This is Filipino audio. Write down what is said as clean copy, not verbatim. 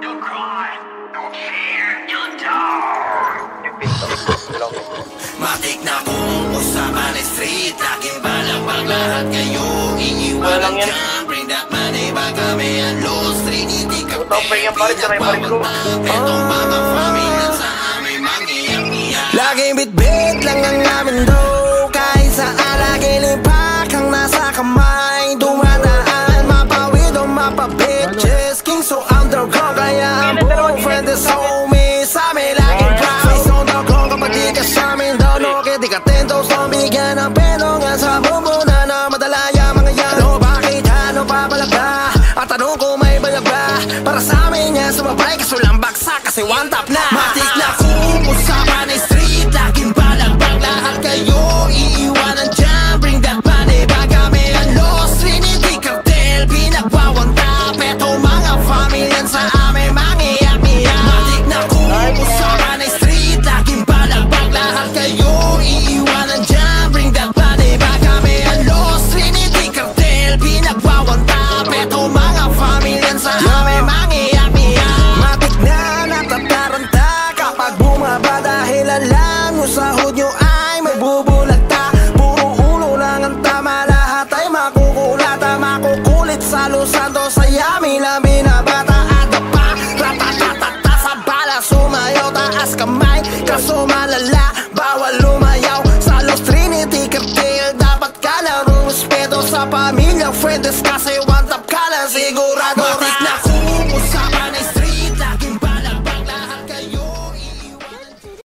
Don't cry, don't fear, don't die. Matik na kung usapan ng street, laging balak lahat kayo iiwanan dyan. Bring that money, baka may unlost Trinity Cartel, pinagpawag na petong mga pamilya sa aming mangiyak-iyak. Laging bit-bit lang ang namin do, kahit saan lagi lipak ang nasa kamay. Dumadaan, mapawid o mapabitches, king so underground, kaya ang buong friend is homie sa amin laging proud. Face on the call kapag di ka sa amin daw, no, di ka tento sa bigyan ng penongan sa bumuna na madalaya mga yano. Bakit ano papalag ba? At tanong ko may bayag ba? Para sa amin yan sumabay kaso lang baksa kasi one tap na. Matik na kung usapan ng street, laging balagbag lahat kayo iiwanan dyan. Bring that money, baka may unlost Trinity Cartel, pinagwawang tap eto mga familyan sa amin mangiyak-iyak. Matik na kung usapan ng street, laging balagbag lahat kayo iiwanan dyan. Bring that money, baka may unlost Trinity Cartel, pinagwawang tap eto mga familyan sa amin mangiyak-iyak. Matik na natataranta kapag bumaba dahil alam nyo sahod nyo ay magbubulagta. Puro ulo lang ang tama, lahat ay makukulata, makukulit sa lusando sa yamin na binabata. At pa, ratatatata sa bala, sumayaw taas kamay, kaso malala, bawal lumayaw sa Los Trinity Cartel. Dapat ka na respeto sa pamilya, friends kasi one tap ka lang sigurado.